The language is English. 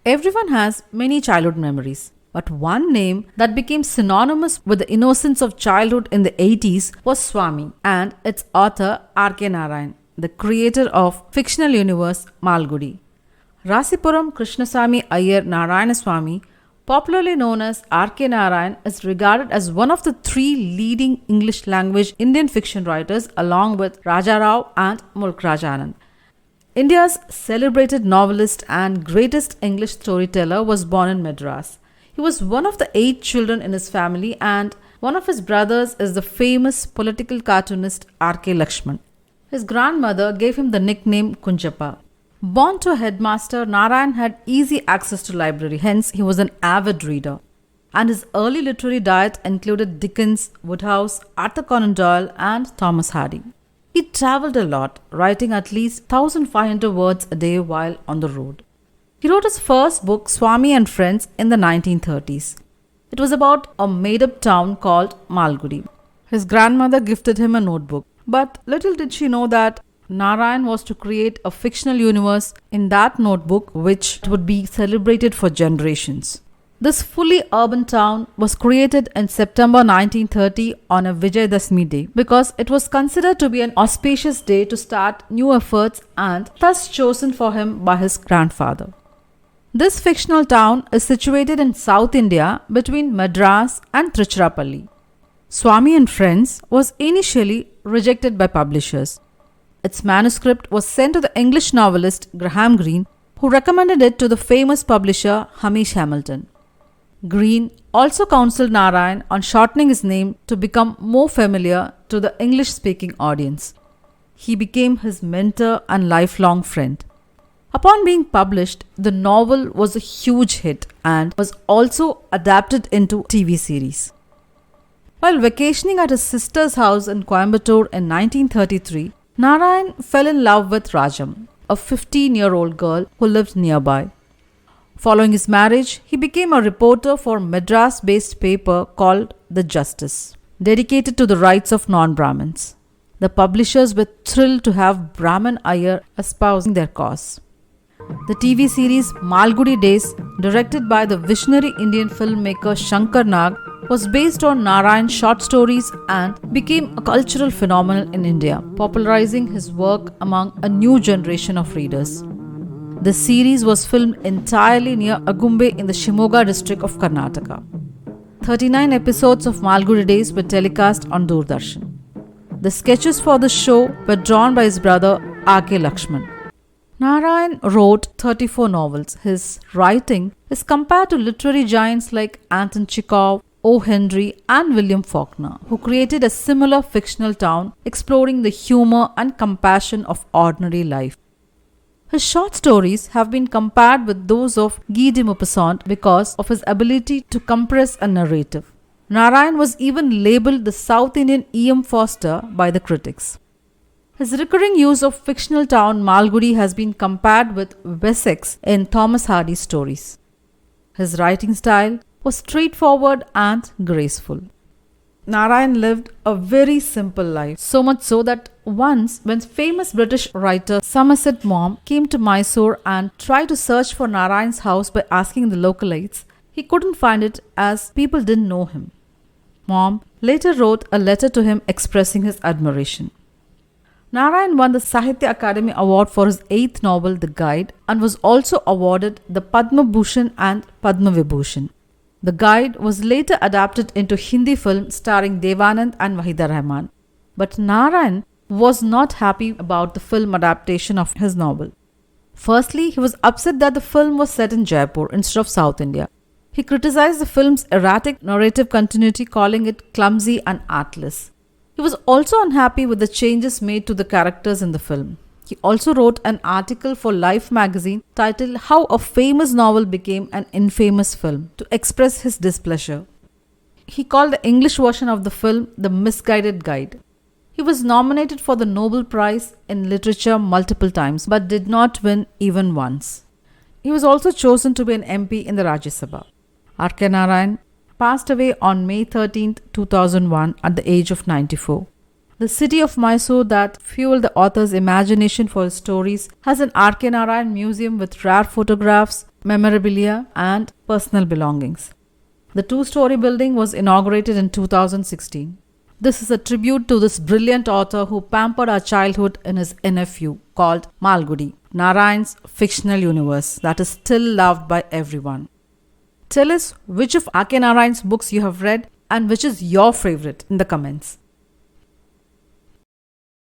Everyone has many childhood memories, but one name that became synonymous with the innocence of childhood in the 80s was Swami and its author R.K. Narayan, the creator of fictional universe Malgudi. Rasipuram Krishnasamy Iyer Narayanaswamy, popularly known as R.K. Narayan, is regarded as one of the three leading English language Indian fiction writers along with Rajarao and Mulkraj Anand. India's celebrated novelist and greatest English storyteller was born in Madras. He was one of the 8 children in his family, and one of his brothers is the famous political cartoonist rklaxman. His grandmother gave him the nickname Kunjappa. Born to a headmaster, Narayan had easy access to library, hence he was an avid reader. And his early literary diet included Dickens, Woodhouse, Arthur Conan Doyle and Thomas Hardy. He travelled a lot, writing at least 1,500 words a day while on the road. He wrote his first book, Swami and Friends, in the 1930s. It was about a made-up town called Malgudi. His grandmother gifted him a notebook, but little did she know that Narayan was to create a fictional universe in that notebook which would be celebrated for generations. This fully urban town was created in September 1930 on a Vijayadashmi day because it was considered to be an auspicious day to start new efforts and thus chosen for him by his grandfather. This fictional town is situated in South India between Madras and Tiruchirappalli. Swami and Friends was initially rejected by publishers. Its manuscript was sent to the English novelist Graham Greene, who recommended it to the famous publisher Hamish Hamilton. Greene also counseled Narayan on shortening his name to become more familiar to the English-speaking audience. He became his mentor and lifelong friend. Upon being published, the novel was a huge hit and was also adapted into TV series. While vacationing at his sister's house in Coimbatore in 1933, Narayan fell in love with Rajam, a 15-year-old girl who lived nearby. Following his marriage, he became a reporter for a Madras-based paper called The Justice, dedicated to the rights of non-Brahmins. The publishers were thrilled to have Brahman Iyer espousing their cause. The TV series Malgudi Days, directed by the visionary Indian filmmaker Shankarnag, was based on Narayan's short stories and became a cultural phenomenon in India, popularizing his work among a new generation of readers. The series was filmed entirely near Agumbe in the Shimoga district of Karnataka. 39 episodes of Malgudi Days were telecast on Doordarshan. The sketches for the show were drawn by his brother rklaxman. Narayan wrote 34 novels. His writing is compared to literary giants like Anton Chekhov, O. Henry and William Faulkner, who created a similar fictional town exploring the humor and compassion of ordinary life. His short stories have been compared with those of Guy de Maupassant because of his ability to compress a narrative. Narayan was even labelled the South Indian E.M. Forster by the critics. His recurring use of fictional town Malgudi has been compared with Wessex in Thomas Hardy's stories. His writing style was straightforward and graceful. Narayan lived a very simple life, so much so that once when famous British writer Somerset Maugham came to Mysore and tried to search for Narayan's house by asking the localites, he couldn't find it as people didn't know him. Maugham later wrote a letter to him expressing his admiration. Narayan won the Sahityaakademiaward for his 8th novel, The Guide, and was also awarded the Padmabhushan and Padmavibhushan. The Guide was later adapted into Hindi film starring Devanand and waheedarahman. But Narayan was not happy about the film adaptation of his novel. Firstly, he was upset that the film was set in Jaipur instead of South India. He criticized the film's erratic narrative continuity, calling it clumsy and artless. He was also unhappy with the changes made to the characters in the film. He also wrote an article for Life magazine titled How a Famous Novel Became an Infamous Film to express his displeasure. He called the English version of the film The Misguided Guide. He was nominated for the Nobel Prize in Literature multiple times but did not win even once. He was also chosen to be an MP in the Rajya Sabha. R.K. Narayan passed away on May 13, 2001 at the age of 94. The city of Mysore that fueled the author's imagination for his stories has an R.K. Narayan museum with rare photographs, memorabilia, and personal belongings. The two-story building was inaugurated in 2016. This is a tribute to this brilliant author who pampered our childhood in his NFU called Malgudi, Narayan's fictional universe that is still loved by everyone. Tell us which of R.K. Narayan's books you have read and which is your favorite in the comments.